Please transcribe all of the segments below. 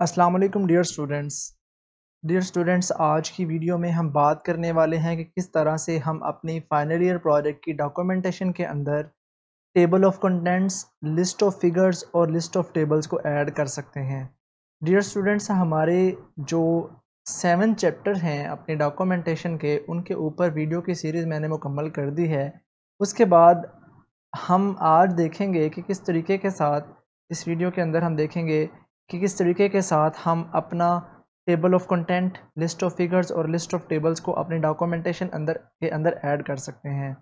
अस्सलाम वालेकुम dear students, आज की वीडियो में हम बात करने वाले हैं कि किस तरह से हम अपनी फाइनल ईयर प्रोजेक्ट की डॉक्यूमेंटेशन के अंदर table of contents, list of figures और लिस्ट ऑफ टेबल्स को ऐड कर सकते हैं। डियर स्टूडेंट्स, हमारे जो 7 चैप्टर हैं अपनी डॉक्यूमेंटेशन के, उनके ऊपर वीडियो की सीरीज़ मैंने मुकम्मल कर दी है। उसके बाद हम आज देखेंगे कि किस तरीके के साथ इस वीडियो के अंदर हम देखेंगे कि किस तरीके के साथ हम अपना table of content, list of figures और लिस्ट ऑफ टेबल्स को अपनी डॉक्यूमेंटेशन के अंदर ऐड कर सकते हैं।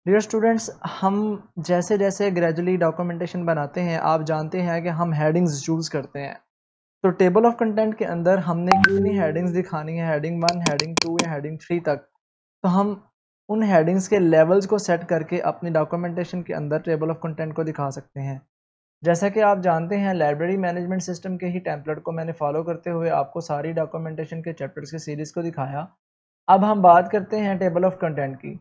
डियर स्टूडेंट्स, हम जैसे जैसे ग्रेजुअली डॉक्यूमेंटेशन बनाते हैं, आप जानते हैं कि हम हेडिंग्स चूज़ करते हैं। तो टेबल ऑफ कंटेंट के अंदर हमने कितनी हेडिंग्स दिखानी है, हेडिंग 1, हेडिंग 2 या हेडिंग 3 तक, तो हम उन हेडिंग्स के लेवल्स को सेट करके अपनी डॉक्यूमेंटेशन के अंदर टेबल ऑफ कंटेंट को दिखा सकते हैं। जैसा कि आप जानते हैं, लाइब्रेरी मैनेजमेंट सिस्टम के ही टेम्पलेट को मैंने फॉलो करते हुए आपको सारी डॉक्यूमेंटेशन के चैप्टर्स की सीरीज़ को दिखाया। अब हम बात करते हैं टेबल ऑफ कंटेंट की।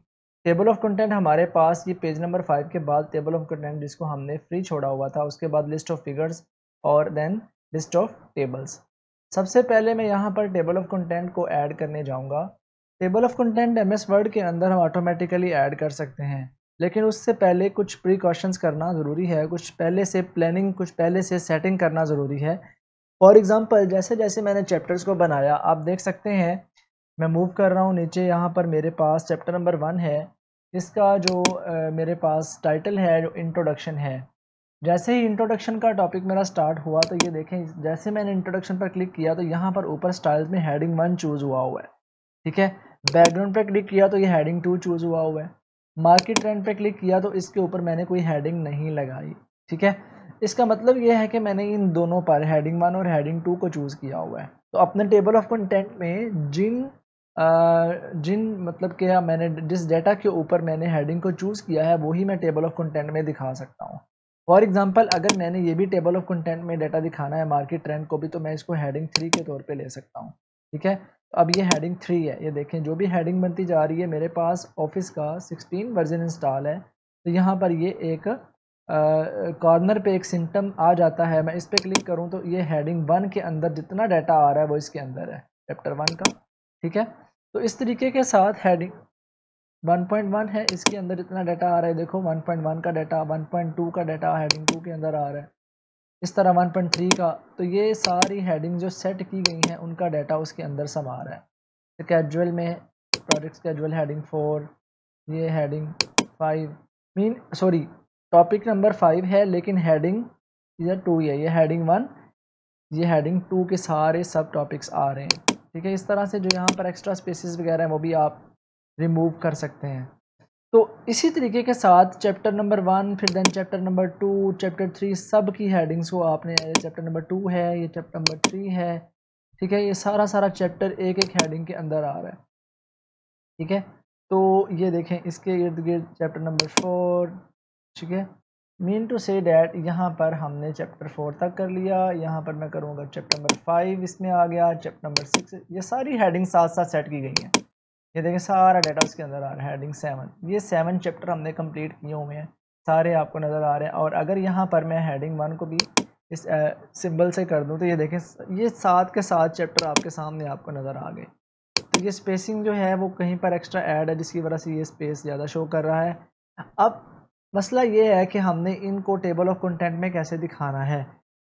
टेबल ऑफ कंटेंट हमारे पास ये पेज नंबर 5 के बाद टेबल ऑफ कंटेंट जिसको हमने फ्री छोड़ा हुआ था, उसके बाद लिस्ट ऑफ फिगर्स और देन लिस्ट ऑफ टेबल्स। सबसे पहले मैं यहाँ पर टेबल ऑफ कंटेंट को ऐड करने जाऊँगा। Table of content MS word के अंदर हम ऑटोमेटिकली ऐड कर सकते हैं, लेकिन उससे पहले कुछ प्रिकॉशंस करना ज़रूरी है, कुछ पहले से प्लानिंग, कुछ पहले से सेटिंग करना ज़रूरी है। फॉर एग्ज़ाम्पल, जैसे जैसे मैंने चैप्टर्स को बनाया, आप देख सकते हैं मैं मूव कर रहा हूँ नीचे। यहाँ पर मेरे पास चैप्टर नंबर 1 है। इसका जो मेरे पास टाइटल है, जो इंट्रोडक्शन है। जैसे ही इंट्रोडक्शन का टॉपिक मेरा स्टार्ट हुआ, तो ये देखें, जैसे मैंने इंट्रोडक्शन पर क्लिक किया तो यहाँ पर ऊपर स्टाइल्स में हेडिंग 1 चूज़ हुआ हुआ है। ठीक है। बैकग्राउंड पे क्लिक किया तो ये हेडिंग 2 चूज़ हुआ हुआ है। मार्केट ट्रेंड पे क्लिक किया तो इसके ऊपर मैंने कोई हेडिंग नहीं लगाई। ठीक है। इसका मतलब ये है कि मैंने इन दोनों पर हेडिंग 1 और हेडिंग 2 को चूज़ किया हुआ है। तो अपने टेबल ऑफ कंटेंट में जिन मतलब कि मैंने जिस डेटा के ऊपर मैंने हेडिंग को चूज़ किया है, वही मैं टेबल ऑफ कंटेंट में दिखा सकता हूँ। फॉर एग्जांपल, अगर मैंने ये भी टेबल ऑफ कंटेंट में डेटा दिखाना है मार्केट ट्रेंड को भी, तो मैं इसको हेडिंग 3 के तौर पे ले सकता हूँ। ठीक है। तो अब ये हेडिंग 3 है। ये देखें, जो भी हेडिंग बनती जा रही है, मेरे पास ऑफिस का 16 वर्जन इंस्टॉल है। तो यहाँ पर ये एक कॉर्नर पे एक सिम्टम आ जाता है। मैं इस पर क्लिक करूँ तो ये हेडिंग 1 के अंदर जितना डाटा आ रहा है वो इसके अंदर है, चैप्टर 1 का। ठीक है। तो इस तरीके के साथ हेडिंग 1.1 है, इसके अंदर इतना डाटा आ रहा है। देखो 1.1 का डाटा, 1.2 का डाटा हेडिंग 2 के अंदर आ रहा है, इस तरह 1.3 का। तो ये सारी हेडिंग जो सेट की गई हैं, उनका डाटा उसके अंदर समा रहा है। कैजुअल में प्रोजेक्ट कैजुअल हेडिंग 4, ये हेडिंग 5 टॉपिक नंबर 5 है, लेकिन हेडिंग इधर 2 है। ये हेडिंग 1, ये हेडिंग 2 के सारे सब टॉपिक्स आ रहे हैं। ठीक है। इस तरह से जो यहाँ पर एक्स्ट्रा स्पेसेस वगैरह हैं, वो भी आप रिमूव कर सकते हैं। तो इसी तरीके के साथ चैप्टर नंबर 1, फिर देन चैप्टर नंबर 2, चैप्टर 3, सब की हेडिंग्स को आपने, ये चैप्टर नंबर 2 है, ये चैप्टर नंबर 3 है। ठीक है। ये सारा सारा चैप्टर एक एक हेडिंग के अंदर आ रहा है। ठीक है। तो ये देखें, इसके इर्द गिर्द चैप्टर नंबर 4। ठीक है। मीन टू से डैट यहाँ पर हमने चैप्टर 4 तक कर लिया। यहाँ पर मैं करूँगा चैप्टर नंबर 5, इसमें आ गया चैप्टर नंबर 6। ये सारी हेडिंग साथ साथ सेट की गई हैं। ये देखिए, सारा डाटा उसके अंदर आ रहा है। हेडिंग 7, ये 7 चैप्टर हमने कंप्लीट किए हुए हैं, सारे आपको नज़र आ रहे हैं। और अगर यहाँ पर मैं हेडिंग 1 को भी इस सिंबल से कर दूँ, तो ये देखें, ये 7 के 7 चैप्टर आपके सामने आपको नज़र आ गए। तो ये स्पेसिंग जो है वो कहीं पर एक्स्ट्रा ऐड है, जिसकी वजह से ये स्पेस ज़्यादा शो कर रहा है। अब मसला ये है कि हमने इनको टेबल ऑफ कंटेंट में कैसे दिखाना है,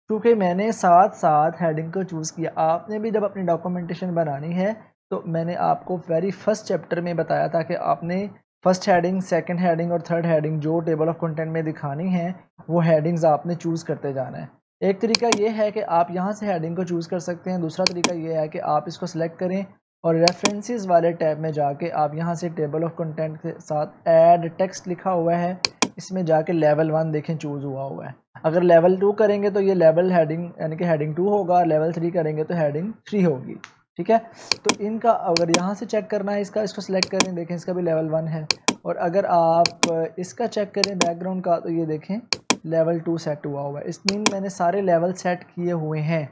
क्योंकि मैंने साथ साथ हेडिंग को चूज़ किया। आपने भी जब अपनी डॉक्यूमेंटेशन बनानी है, तो मैंने आपको वेरी फर्स्ट चैप्टर में बताया था कि आपने फर्स्ट हेडिंग, सेकंड हेडिंग और थर्ड हेडिंग जो टेबल ऑफ कंटेंट में दिखानी है, वो हेडिंग्स आपने चूज़ करते जाना है। एक तरीका ये है कि आप यहाँ से हेडिंग को चूज़ कर सकते हैं। दूसरा तरीका ये है कि आप इसको सिलेक्ट करें और रेफरेंसेस वाले टैब में जाके आप यहाँ से टेबल ऑफ कंटेंट के साथ ऐड टेक्स्ट लिखा हुआ है, इसमें जाके लेवल 1 देखें चूज़ हुआ है। अगर लेवल 2 करेंगे तो ये लेवल हेडिंग यानी कि हेडिंग 2 होगा, लेवल 3 करेंगे तो हेडिंग 3 होगी। ठीक है। तो इनका अगर यहाँ से चेक करना है, इसको सिलेक्ट करें, देखें इसका भी लेवल 1 है। और अगर आप इसका चेक करें बैकग्राउंड का, तो ये देखें लेवल 2 सेट हुआ है। इस मीन मैंने सारे लेवल सेट किए हुए हैं।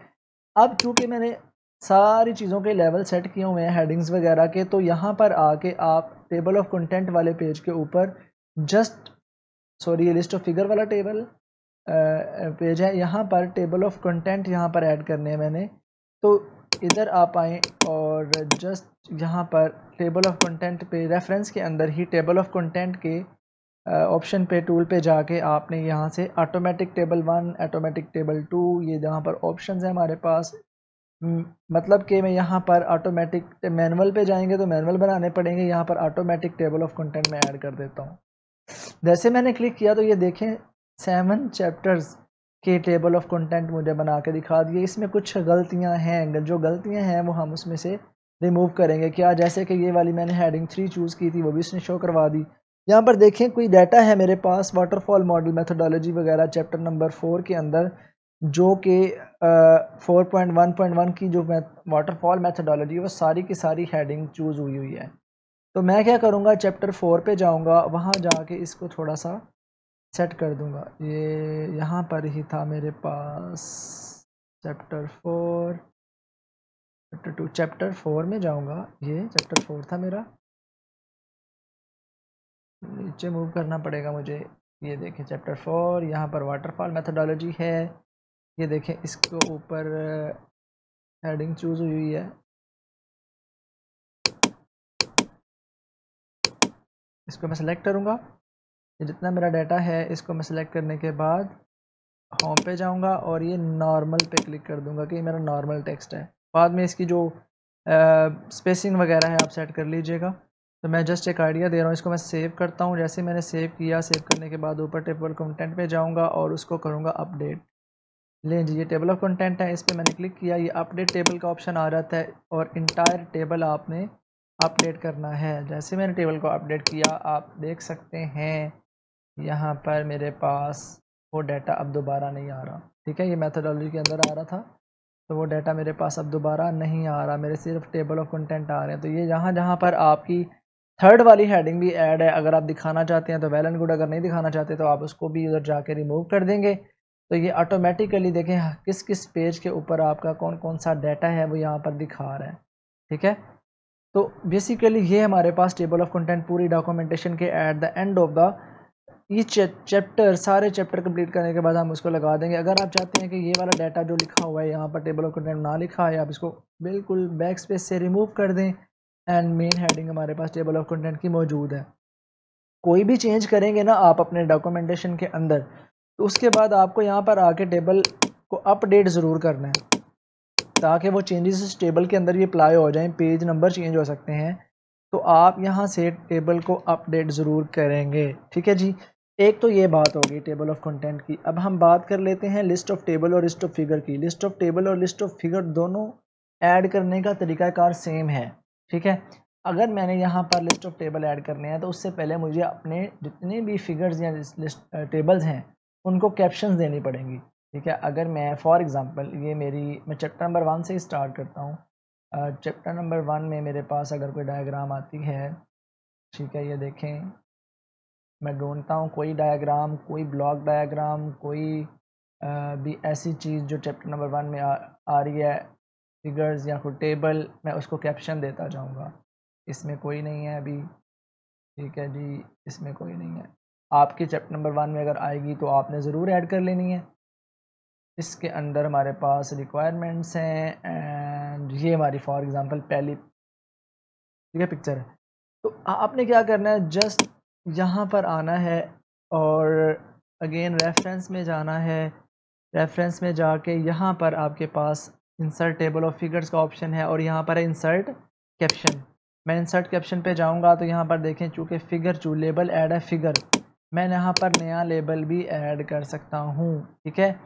अब चूँकि मैंने सारी चीज़ों के लेवल सेट किए हुए हैं हेडिंग्स वगैरह के, तो यहाँ पर आके आप टेबल ऑफ कंटेंट वाले पेज के ऊपर ये लिस्ट ऑफ फिगर वाला टेबल, पेज है, यहाँ पर टेबल ऑफ कंटेंट यहाँ पर ऐड करने हैं मैंने। तो इधर आप आएँ और जस्ट यहाँ पर टेबल ऑफ कंटेंट पे रेफरेंस के अंदर ही टेबल ऑफ कंटेंट के ऑप्शन पे टूल पे जाके आपने यहाँ से ऑटोमेटिक टेबल 1, ऑटोमेटिक टेबल 2, ये जहाँ पर ऑप्शंस हैं हमारे पास, मतलब कि मैं यहाँ पर ऑटोमेटिक मैनुअल पे जाएंगे तो मैनुअल बनाने पड़ेंगे, यहाँ पर ऑटोमेटिक टेबल ऑफ कंटेंट में ऐड कर देता हूँ। जैसे मैंने क्लिक किया तो ये देखें 7 चैप्टर्स के टेबल ऑफ कंटेंट मुझे बना के दिखा दिए। इसमें कुछ गलतियाँ हैं, जो गलतियाँ हैं वो हम उसमें से रिमूव करेंगे। क्या, जैसे कि ये वाली मैंने हेडिंग 3 चूज़ की थी, वो भी इसने शो करवा दी। यहाँ पर देखें कोई डाटा है मेरे पास वाटरफॉल मॉडल मेथोडोलॉजी वगैरह चैप्टर नंबर 4 के अंदर, जो कि 4.1.1 की जो वाटरफॉल मेथोडोलॉजी है वो सारी की सारी हेडिंग चूज़ हुई हुई है। तो मैं क्या करूँगा, चैप्टर 4 पे जाऊँगा, वहाँ जाके इसको थोड़ा सा सेट कर दूँगा। ये यहाँ पर ही था मेरे पास चैप्टर 4, चैप्टर 2, चैप्टर 4 में जाऊँगा, ये चैप्टर 4 था मेरा, नीचे मूव करना पड़ेगा मुझे। ये देखें चैप्टर 4, यहाँ पर वाटरफॉल मेथोडोलॉजी है, ये देखें इसको ऊपर हेडिंग चूज़ हुई हुई है। इसको मैं सेलेक्ट करूँगा, ये जितना मेरा डाटा है इसको मैं सेलेक्ट करने के बाद होम पे जाऊँगा और ये नॉर्मल पे क्लिक कर दूँगा कि ये मेरा नॉर्मल टेक्स्ट है। बाद में इसकी जो स्पेसिंग वगैरह है आप सेट कर लीजिएगा। तो मैं जस्ट एक आइडिया दे रहा हूँ, इसको मैं सेव करता हूँ। जैसे मैंने सेव किया, सेव करने के बाद ऊपर टेबल कंटेंट पे जाऊँगा और उसको करूँगा अपडेट। लें जी, ये टेबल ऑफ कंटेंट है, इस पर मैंने क्लिक किया, ये अपडेट टेबल का ऑप्शन आ जाता है और इंटायर टेबल आपने अपडेट करना है। जैसे मैंने टेबल को अपडेट किया, आप देख सकते हैं यहाँ पर मेरे पास वो डाटा अब दोबारा नहीं आ रहा। ठीक है, ये मेथोडोलॉजी के अंदर आ रहा था, तो वो डाटा मेरे पास अब दोबारा नहीं आ रहा, मेरे सिर्फ टेबल ऑफ कंटेंट आ रहे हैं। तो ये जहाँ जहाँ पर आपकी थर्ड वाली हेडिंग भी ऐड है, अगर आप दिखाना चाहते हैं तो वेल एंड गुड, अगर नहीं दिखाना चाहते तो आप उसको भी उधर जाके रिमूव कर देंगे। तो ये ऑटोमेटिकली देखें किस किस पेज के ऊपर आपका कौन कौन सा डाटा है वो यहाँ पर दिखा रहा है। ठीक है, तो बेसिकली ये हमारे पास टेबल ऑफ कंटेंट पूरी डॉक्यूमेंटेशन के at the end of the each chapter, सारे चैप्टर कंप्लीट करने के बाद हम उसको लगा देंगे। अगर आप चाहते हैं कि ये वाला डाटा जो लिखा हुआ है यहाँ पर टेबल ऑफ कंटेंट ना लिखा है, आप इसको बिल्कुल बैक स्पेस से रिमूव कर दें एंड मेन हेडिंग हमारे पास टेबल ऑफ कंटेंट की मौजूद है। कोई भी चेंज करेंगे ना आप अपने डॉक्यूमेंटेशन के अंदर, तो उसके बाद आपको यहाँ पर आके टेबल को अपडेट ज़रूर करना है, ताकि वो चेंजेस इस टेबल के अंदर ये अप्लाई हो जाएं। पेज नंबर चेंज हो सकते हैं, तो आप यहाँ से टेबल को अपडेट ज़रूर करेंगे। ठीक है जी, एक तो ये बात होगी टेबल ऑफ कंटेंट की। अब हम बात कर लेते हैं लिस्ट ऑफ टेबल और लिस्ट ऑफ फिगर की। लिस्ट ऑफ टेबल और लिस्ट ऑफ फिगर दोनों ऐड करने का तरीक़ाकार सेम है। ठीक है, अगर मैंने यहाँ पर लिस्ट ऑफ टेबल ऐड करने हैं तो उससे पहले मुझे अपने जितने भी फिगर्स या लिस्ट टेबल्स हैं उनको कैप्शंस देनी पड़ेंगी। ठीक है, अगर मैं फॉर एग्ज़ाम्पल ये मैं चैप्टर नंबर 1 से ही स्टार्ट करता हूँ। चैप्टर नंबर 1 में मेरे पास अगर कोई डायग्राम आती है, ठीक है, ये देखें, मैं ढूंढता हूँ कोई डायग्राम, कोई ब्लॉक डायग्राम, कोई भी ऐसी चीज़ जो चैप्टर नंबर 1 में आ रही है, फिगर्स या कोई टेबल, मैं उसको कैप्शन देता जाऊँगा। इसमें कोई नहीं है अभी। ठीक है जी, इसमें कोई नहीं है। आपके चैप्टर नंबर 1 में अगर आएगी तो आपने ज़रूर ऐड कर लेनी है। इसके अंदर हमारे पास रिक्वायरमेंट्स हैं एंड ये हमारी फॉर एग्ज़ाम्पल पहली, ठीक है, पिक्चर है। तो आपने क्या करना है, जस्ट यहाँ पर आना है और अगेन रेफरेंस में जाना है। रेफरेंस में जाके यहाँ पर आपके पास इंसर्ट टेबल ऑफ फिगर्स का ऑप्शन है और यहाँ पर है इंसर्ट कैप्शन। मैं इंसर्ट कैप्शन पे जाऊँगा तो यहाँ पर देखें, चूँकि फिगर जो लेबल ऐड है फिगर, मैं यहाँ पर नया लेबल भी ऐड कर सकता हूँ। ठीक है,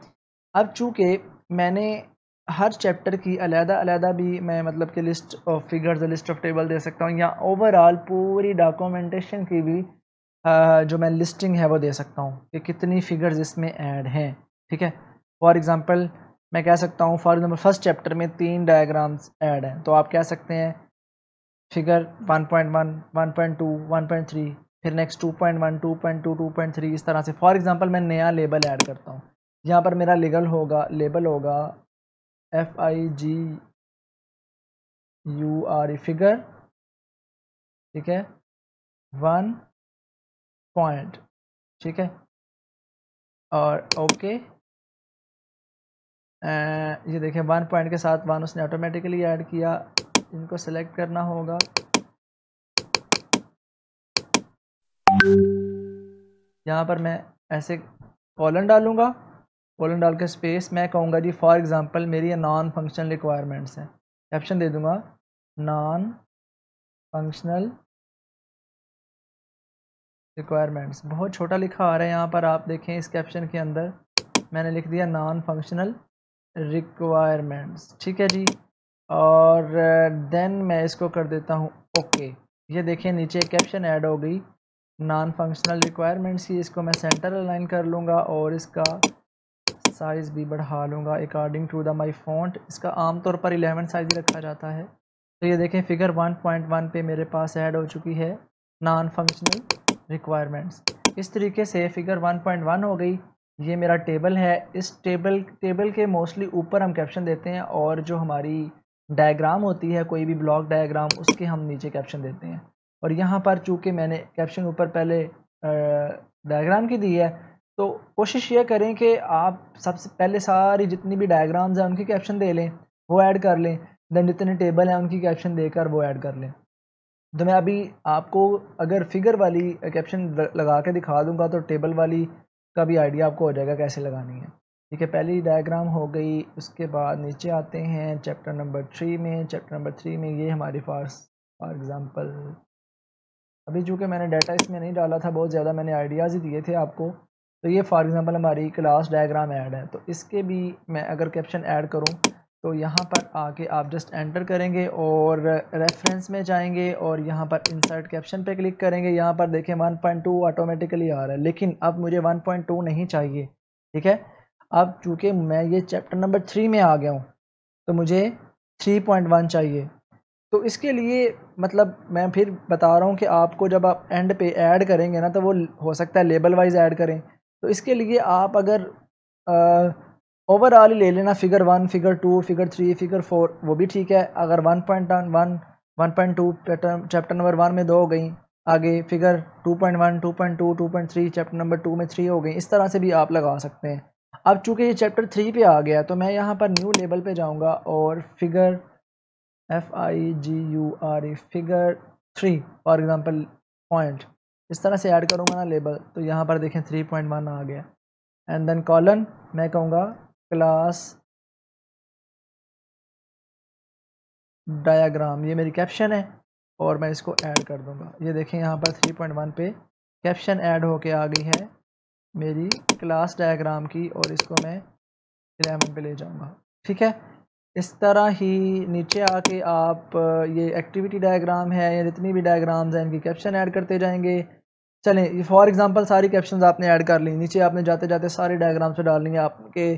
अब चूँकि मैंने हर चैप्टर की अलग-अलग भी मैं मतलब कि list of figures, list of table दे सकता हूँ, या ओवरऑल पूरी डॉक्यूमेंटेशन की भी जो मैं लिस्टिंग है वो दे सकता हूँ कि कितनी फिगर्स इसमें ऐड हैं। ठीक है, फॉर एग्ज़ाम्पल मैं कह सकता हूँ, फॉर एग्ज़ाम्पल फर्स्ट चैप्टर में 3 डायग्राम्स ऐड हैं, तो आप कह सकते हैं फिगर 1.1, 1.2, 1.3, फिर नेक्स्ट 2.1, 2.2, 2.3, इस तरह से। फॉर एग्ज़ाम्पल मैं नया लेबल ऐड करता हूँ, यहाँ पर मेरा लेबल होगा FIGURE फिगर। ठीक है, 1 पॉइंट। ठीक है, और ओके। ये देखें 1 पॉइंट के साथ 1 उसने ऑटोमेटिकली ऐड किया। इनको सेलेक्ट करना होगा। यहाँ पर मैं ऐसे कॉलन डालूँगा, कॉलन डाल के स्पेस मैं कहूँगा जी फॉर एग्ज़ाम्पल मेरी ये नॉन फंक्शनल रिक्वायरमेंट्स हैं। कैप्शन दे दूँगा नॉन फंक्शनल रिक्वायरमेंट्स। बहुत छोटा लिखा आ रहा है यहाँ पर, आप देखें इस कैप्शन के अंदर मैंने लिख दिया नॉन फंक्शनल रिक्वायरमेंट्स, ठीक है जी। और देन मैं इसको कर देता हूँ ओके। ये देखें नीचे कैप्शन ऐड हो गई नॉन फंक्शनल रिक्वायरमेंट्स की। इसको मैं सेंटर अलाइन कर लूँगा और इसका साइज़ भी बढ़ा लूँगा according to the my font. इसका आमतौर पर 11 साइज़ ही रखा जाता है। तो ये देखें फिगर 1.1 पे मेरे पास ऐड हो चुकी है नॉन फंक्शनल रिक्वायरमेंट्स। इस तरीके से फिगर 1.1 हो गई। ये मेरा टेबल है। इस टेबल के मोस्टली ऊपर हम कैप्शन देते हैं और जो हमारी डायग्राम होती है कोई भी ब्लॉक डायग्राम उसके हम नीचे कैप्शन देते हैं। और यहाँ पर चूँकि मैंने कैप्शन ऊपर पहले डायग्राम की दी है तो कोशिश ये करें कि आप सबसे पहले सारी जितनी भी डायग्राम्स हैं उनकी कैप्शन दे लें, वो ऐड कर लें। देन जितने टेबल हैं उनकी कैप्शन देकर वो ऐड कर लें। तो मैं अभी आपको अगर फिगर वाली कैप्शन लगा के दिखा दूंगा तो टेबल वाली का भी आइडिया आपको हो जाएगा कैसे लगानी है। ठीक है, पहली डायग्राम हो गई। उसके बाद नीचे आते हैं चैप्टर नंबर 3 में। चैप्टर नंबर 3 में ये हमारी फॉर एग्ज़ाम्पल अभी चूँकि मैंने डाटा इसमें नहीं डाला था, बहुत ज़्यादा मैंने आइडियाज़ ही दिए थे आपको। तो ये फॉर एग्ज़ाम्पल हमारी क्लास डायग्राम ऐड है। तो इसके भी मैं अगर कैप्शन ऐड करूँ तो यहाँ पर आके आप जस्ट एंटर करेंगे और रेफरेंस में जाएंगे और यहाँ पर इंसर्ट कैप्शन पे क्लिक करेंगे। यहाँ पर देखें 1.2 ऑटोमेटिकली आ रहा है, लेकिन अब मुझे 1.2 नहीं चाहिए। ठीक है, अब चूँकि मैं ये चैप्टर नंबर 3 में आ गया हूँ तो मुझे 3.1 चाहिए। तो इसके लिए मतलब मैं फिर बता रहा हूँ कि आपको जब आप एंड पे ऐड करेंगे ना तो वो हो सकता है लेबल वाइज ऐड करें। तो इसके लिए आप अगर ओवरऑल ही ले लेना फिगर 1, फिगर 2, फिगर 3, फिगर 4 वो भी ठीक है। अगर 1.1, 1.2 चैप्टर नंबर 1 में 2 हो गई, आगे फिगर 2.1, 2.2, 2.3 चैप्टर नंबर 2 में 3 हो गई। इस तरह से भी आप लगा सकते हैं। अब चूँकि ये चैप्टर 3 पे आ गया तो मैं यहाँ पर न्यू लेबल पे जाऊँगा और figure FIGURE figure 3 for example point इस तरह से ऐड करूँगा ना लेबल, तो यहाँ पर देखें 3.1 आ गया। एंड देन कॉलन मैं कहूँगा क्लास डायग्राम, ये मेरी कैप्शन है और मैं इसको ऐड कर दूँगा। ये देखें यहाँ पर 3.1 पे कैप्शन ऐड होके आ गई है मेरी क्लास डायग्राम की और इसको मैं 11 पे ले जाऊँगा। ठीक है, इस तरह ही नीचे आके आप ये एक्टिविटी डायग्राम है या जितनी भी डायग्राम्स हैं इनकी कैप्शन ऐड करते जाएंगे। चलें, फॉर एग्जांपल सारी कैप्शंस आपने ऐड कर ली, नीचे आपने जाते जाते सारे डायग्राम्स पे डालनी है। आपके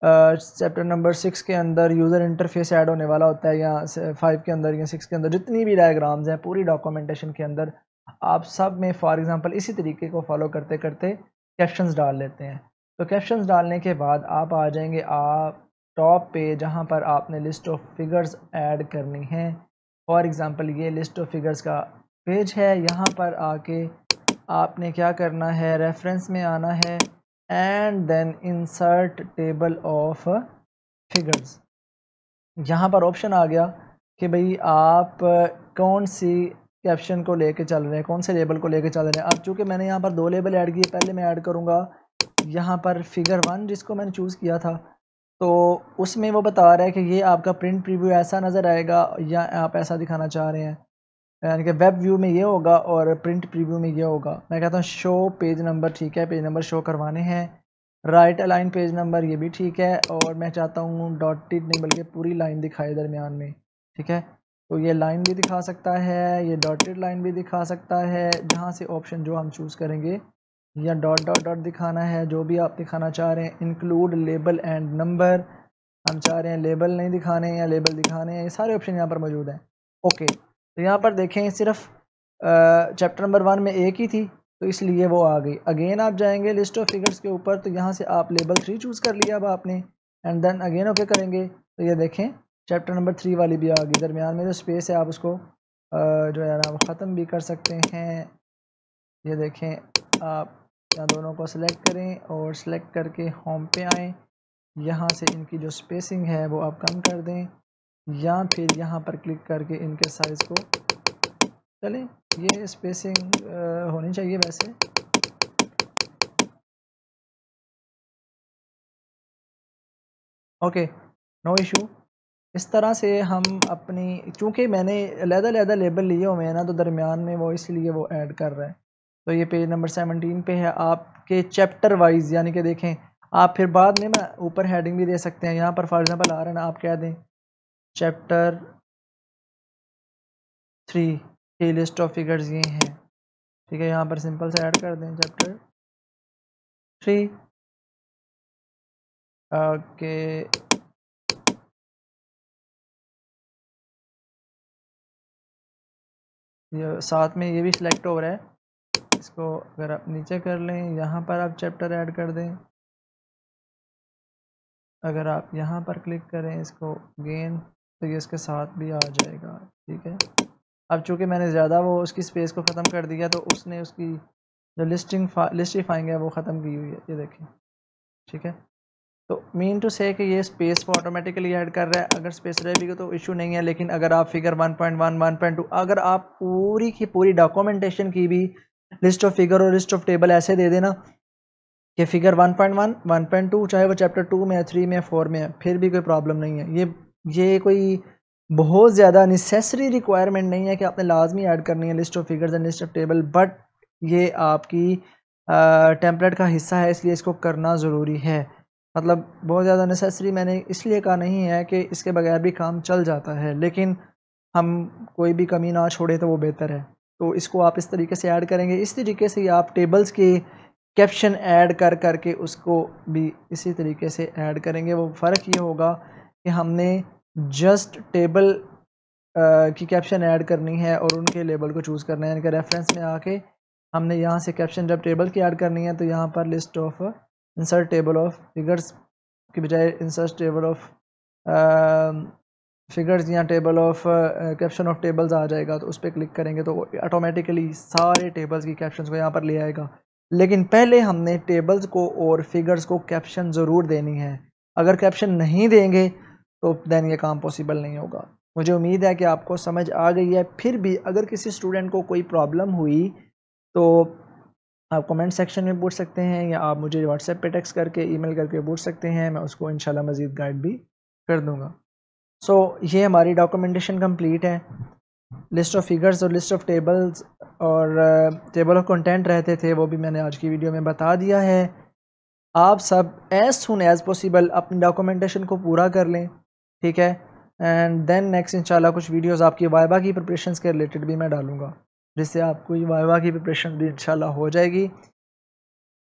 चैप्टर नंबर 6 के अंदर यूज़र इंटरफेस ऐड होने वाला होता है, या 5 के अंदर या 6 के अंदर जितनी भी डायग्राम्स हैं पूरी डॉक्यूमेंटेशन के अंदर आप सब में फॉर एग्ज़ाम्पल इसी तरीके को फॉलो करते करते कैप्शंस डाल लेते हैं। तो कैप्शंस डालने के बाद आप आ जाएंगे आप टॉप पे जहाँ पर आपने लिस्ट ऑफ फिगर्स ऐड करनी है। फॉर एग्ज़ाम्पल ये लिस्ट ऑफ फिगर्स का पेज है। यहाँ पर आके आपने क्या करना है, रेफरेंस में आना है and then insert table of figures. यहाँ पर ऑप्शन आ गया कि भाई आप कौन सी कैप्शन को लेके चल रहे हैं, कौन से लेबल को लेके चल रहे हैं। अब चूँकि मैंने यहाँ पर 2 लेबल ऐड किए, पहले मैं ऐड करूँगा यहाँ पर फिगर 1 जिसको मैंने चूज़ किया था, तो उसमें वो बता रहा है कि ये आपका प्रिंट प्रीव्यू ऐसा नज़र आएगा या आप ऐसा दिखाना चाह रहे हैं, यानी कि वेब व्यू में ये होगा और प्रिंट प्रीव्यू में ये होगा। मैं कहता हूँ शो पेज नंबर, ठीक है, पेज नंबर शो करवाने हैं। राइट अलाइन पेज नंबर, ये भी ठीक है। और मैं चाहता हूँ डॉटेड नहीं बल्कि पूरी लाइन दिखाए दरमियान में, ठीक है। तो ये लाइन भी दिखा सकता है, ये डॉटेड लाइन भी दिखा सकता है, जहाँ से ऑप्शन जो हम चूज़ करेंगे, या डॉट डॉट डॉट दिखाना है, जो भी आप दिखाना चाह रहे हैं। इंक्लूड लेबल एंड नंबर, हम चाह रहे हैं लेबल नहीं दिखाने या लेबल दिखाने हैं, ये सारे ऑप्शन यहाँ पर मौजूद हैं। ओके, तो यहाँ पर देखें सिर्फ चैप्टर नंबर 1 में एक ही थी तो इसलिए वो आ गई। अगेन आप जाएंगे लिस्ट ऑफ फिगर्स के ऊपर, तो यहाँ से आप लेबल 3 चूज़ कर लिया अब आपने, एंड देन अगेन ओके करेंगे तो ये देखें चैप्टर नंबर 3 वाली भी आ गई। दरमियान में जो स्पेस है आप उसको जो है ना वो ख़त्म भी कर सकते हैं। ये देखें आप या दोनों को सिलेक्ट करें और सिलेक्ट करके होम पे आएँ। यहाँ से इनकी जो स्पेसिंग है वो आप कम कर दें, या फिर यहाँ पर क्लिक करके इनके साइज़ को चलें, ये स्पेसिंग होनी चाहिए वैसे। Okay, no issue. इस तरह से हम अपनी, चूँकि मैंने अलग-अलग लेबल लिए हुए हैं ना, तो दरमियान में वो इसलिए वो ऐड कर रहा है। तो ये पेज नंबर 17 पे है आपके चैप्टर वाइज़, यानी कि देखें आप फिर बाद में ना ऊपर हेडिंग भी दे सकते हैं। यहाँ पर फॉर एग्ज़ाम्पल आ रहा है ना, आप कह दें चैप्टर 3 की लिस्ट ऑफ फिगर्स ये हैं, ठीक है। यहाँ पर सिंपल से ऐड कर दें चैप्टर 3। ओके, ये साथ में ये भी सिलेक्ट हो रहा है। इसको अगर आप नीचे कर लें, यहाँ पर आप चैप्टर ऐड कर दें। अगर आप यहाँ पर क्लिक करें इसको गेन, तो ये इसके साथ भी आ जाएगा, ठीक है। अब चूँकि मैंने ज़्यादा वो उसकी स्पेस को ख़त्म कर दिया, तो उसने उसकी जो लिस्टिफाइंग है वो ख़त्म की हुई है, ये देखें, ठीक है। तो मीन टू से कि ये स्पेस को ऑटोमेटिकली ऐड कर रहा है। अगर स्पेस रहेगी तो इशू नहीं है, लेकिन अगर आप फिगर 1.1 1.2 अगर आप पूरी की पूरी डॉक्यूमेंटेशन की भी लिस्ट ऑफ फिगर और लिस्ट ऑफ टेबल ऐसे दे देना कि फिगर 1.1 1.2 चाहे वो चैप्टर 2 में है, 3 में है, 4 में है, फिर भी कोई प्रॉब्लम नहीं है। ये कोई बहुत ज़्यादा नेसेसरी रिक्वायरमेंट नहीं है कि आपने लाजमी ऐड करनी है list of figures and list of table, but ये आपकी टेम्पलेट का हिस्सा है, इसलिए इसको करना ज़रूरी है। मतलब बहुत ज़्यादा नेसेसरी मैंने इसलिए कहा नहीं है कि इसके बगैर भी काम चल जाता है, लेकिन हम कोई भी कमी ना छोड़े तो वो बेहतर है। तो इसको आप इस तरीके से ऐड करेंगे। इस तरीके से आप टेबल्स के कैप्शन ऐड कर करके उसको भी इसी तरीके से ऐड करेंगे। वो फ़र्क ये होगा कि हमने जस्ट टेबल की कैप्शन ऐड करनी है और उनके लेबल को चूज़ करना है, यानी कि रेफरेंस में आके हमने यहाँ से कैप्शन जब टेबल की ऐड करनी है, तो यहाँ पर list of insert table of figures की बजाय इंसर्ट टेबल ऑफ फिगर्स या table of caption of tables आ जाएगा। तो उस पर क्लिक करेंगे तो ऑटोमेटिकली सारे टेबल्स की कैप्शंस को यहाँ पर ले आएगा। लेकिन पहले हमने टेबल्स को और फिगर्स को कैप्शन ज़रूर देनी है। अगर कैप्शन नहीं देंगे तो दैन ये काम पॉसिबल नहीं होगा। मुझे उम्मीद है कि आपको समझ आ गई है। फिर भी अगर किसी स्टूडेंट को कोई प्रॉब्लम हुई तो आप कमेंट सेक्शन में पूछ सकते हैं, या आप मुझे व्हाट्सएप पे टेक्स्ट करके ईमेल करके पूछ सकते हैं। मैं उसको इंशाल्लाह मज़ीद गाइड भी कर दूँगा। सो ये हमारी डॉक्यूमेंटेशन कंप्लीट है। लिस्ट ऑफ फिगर्स और लिस्ट ऑफ टेबल्स और टेबल ऑफ कंटेंट रहते थे, वो भी मैंने आज की वीडियो में बता दिया है। आप सब एज़ सून एज़ पॉसिबल अपनी डॉक्यूमेंटेशन को पूरा कर लें, ठीक है। एंड देन नेक्स्ट इंशाल्लाह कुछ वीडियोस आपकी वाइवा की प्रिपरेशंस के रिलेटेड भी मैं डालूँगा, जिससे आपको वाइवा की प्रिपरेशन भी इंशाल्लाह हो जाएगी।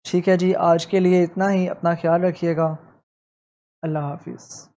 ठीक है जी, आज के लिए इतना ही। अपना ख्याल रखिएगा। अल्लाह हाफिज़।